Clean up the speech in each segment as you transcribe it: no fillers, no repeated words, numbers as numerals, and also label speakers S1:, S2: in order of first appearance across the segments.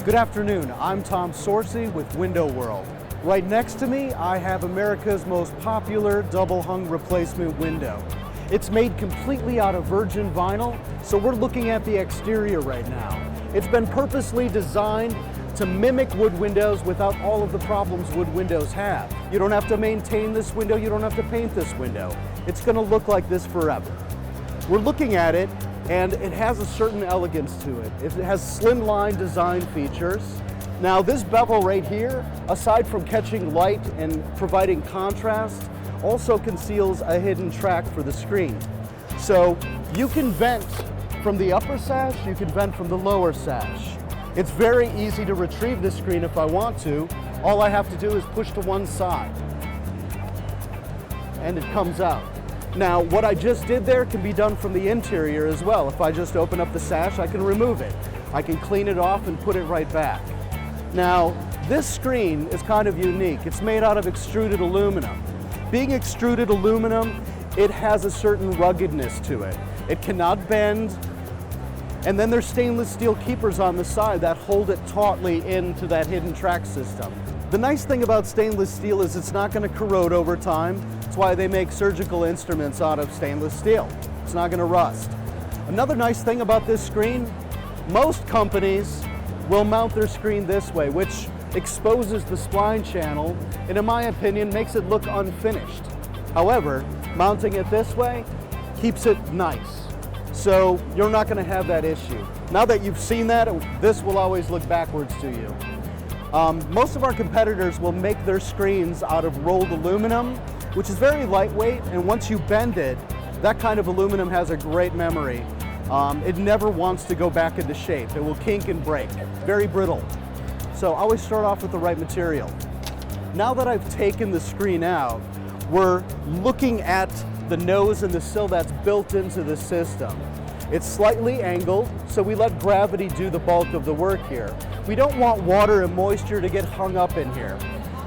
S1: Good afternoon, I'm Tom Sorcy with Window World. Right next to me, I have America's most popular double hung replacement window. It's made completely out of virgin vinyl, so we're looking at the exterior right now. It's been purposely designed to mimic wood windows without all of the problems wood windows have. You don't have to maintain this window, you don't have to paint this window. It's going to look like this forever. We're looking at it, and it has a certain elegance to it. It has slimline design features. Now this bevel right here, aside from catching light and providing contrast, also conceals a hidden track for the screen. So you can vent from the upper sash, you can vent from the lower sash. It's very easy to retrieve the screen if I want to. All I have to do is push to one side, and it comes out. Now, what I just did there can be done from the interior as well. If I just open up the sash, I can remove it. I can clean it off and put it right back. Now, this screen is kind of unique. It's made out of extruded aluminum. Being extruded aluminum, it has a certain ruggedness to it. It cannot bend. And then there's stainless steel keepers on the side that hold it tautly into that hidden track system. The nice thing about stainless steel is it's not going to corrode over time. That's why they make surgical instruments out of stainless steel. It's not going to rust. Another nice thing about this screen, most companies will mount their screen this way, which exposes the spline channel and in my opinion makes it look unfinished. However, mounting it this way keeps it nice. So you're not going to have that issue. Now that you've seen that, this will always look backwards to you. Most of our competitors will make their screens out of rolled aluminum, which is very lightweight, and once you bend it, that kind of aluminum has a great memory. It never wants to go back into shape. It will kink and break, very brittle. So always start off with the right material. Now that I've taken the screen out, we're looking at the nose and the sill that's built into the system. It's slightly angled, so we let gravity do the bulk of the work here. We don't want water and moisture to get hung up in here.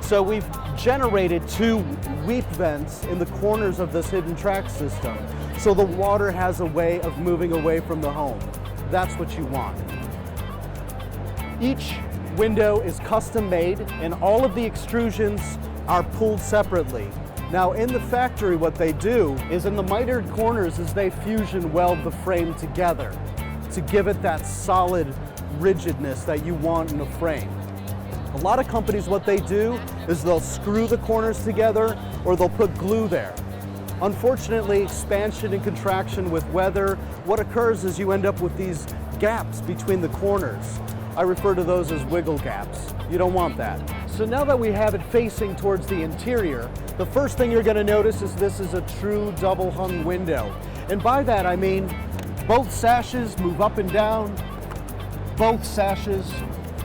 S1: So we've generated two weep vents in the corners of this hidden track system, so the water has a way of moving away from the home. That's what you want. Each window is custom made, and all of the extrusions are pulled separately. Now in the factory, what they do is in the mitered corners is they fusion weld the frame together to give it that solid rigidness that you want in a frame. A lot of companies, what they do is they'll screw the corners together or they'll put glue there. Unfortunately, expansion and contraction with weather, what occurs is you end up with these gaps between the corners. I refer to those as wiggle gaps. You don't want that. So now that we have it facing towards the interior, the first thing you're going to notice is this is a true double hung window. And by that I mean both sashes move up and down, both sashes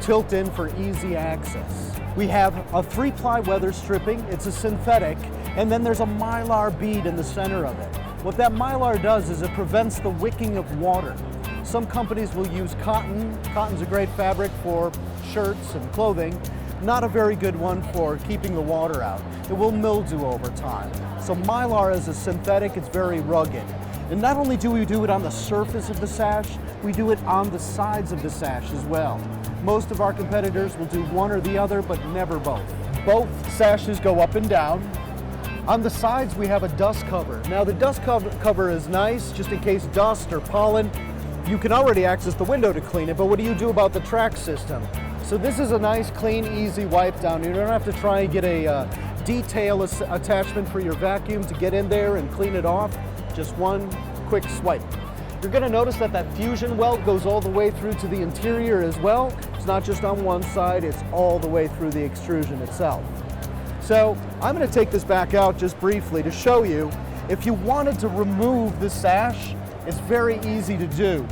S1: tilt in for easy access. We have a 3-ply weather stripping, it's a synthetic, and then there's a mylar bead in the center of it. What that mylar does is it prevents the wicking of water. Some companies will use cotton. Cotton's a great fabric for shirts and clothing. Not a very good one for keeping the water out. It will mildew over time. So mylar is a synthetic, it's very rugged. And not only do we do it on the surface of the sash, we do it on the sides of the sash as well. Most of our competitors will do one or the other, but never both. Both sashes go up and down. On the sides, we have a dust cover. Now the dust cover is nice, just in case dust or pollen. You can already access the window to clean it, but what do you do about the track system? So this is a nice, clean, easy wipe down. You don't have to try and get a detail attachment for your vacuum to get in there and clean it off. Just one quick swipe. You're going to notice that that fusion weld goes all the way through to the interior as well. It's not just on one side, it's all the way through the extrusion itself. So I'm going to take this back out just briefly to show you, if you wanted to remove the sash, it's very easy to do.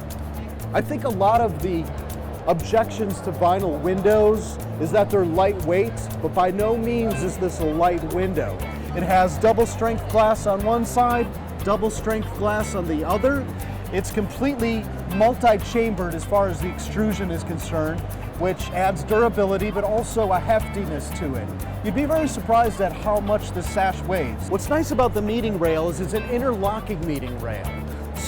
S1: I think a lot of the objections to vinyl windows is that they're lightweight, but by no means is this a light window. It has double strength glass on one side, double strength glass on the other. It's completely multi-chambered as far as the extrusion is concerned, which adds durability but also a heftiness to it. You'd be very surprised at how much the sash weighs. What's nice about the meeting rail is it's an interlocking meeting rail.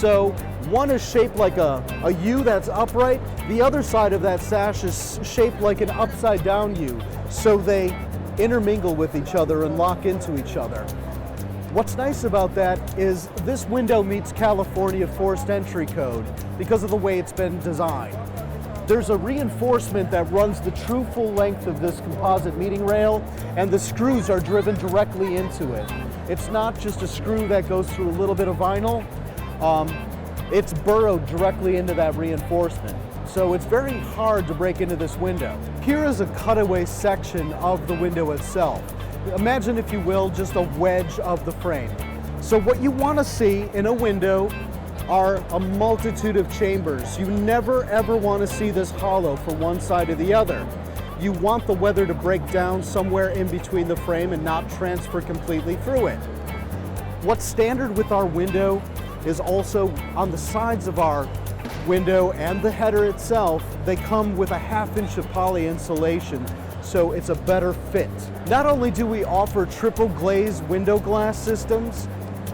S1: So one is shaped like a U that's upright. The other side of that sash is shaped like an upside down U. So they intermingle with each other and lock into each other. What's nice about that is this window meets California forced entry code because of the way it's been designed. There's a reinforcement that runs the true full length of this composite meeting rail, and the screws are driven directly into it. It's not just a screw that goes through a little bit of vinyl. It's burrowed directly into that reinforcement. So it's very hard to break into this window. Here is a cutaway section of the window itself. Imagine, if you will, just a wedge of the frame. So what you want to see in a window are a multitude of chambers. You never ever want to see this hollow for one side or the other. You want the weather to break down somewhere in between the frame and not transfer completely through it. What's standard with our window is also on the sides of our window and the header itself, they come with a 1/2 inch of poly insulation, so it's a better fit. Not only do we offer triple glazed window glass systems,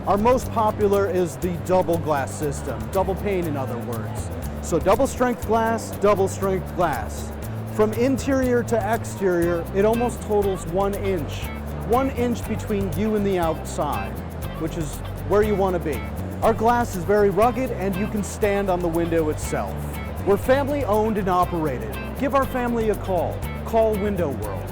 S1: our most popular is the double glass system, double pane in other words. So double strength glass, double strength glass. From interior to exterior, it almost totals 1 inch. 1 inch between you and the outside, which is where you want to be. Our glass is very rugged and you can stand on the window itself. We're family owned and operated. Give our family a call. Call Window World.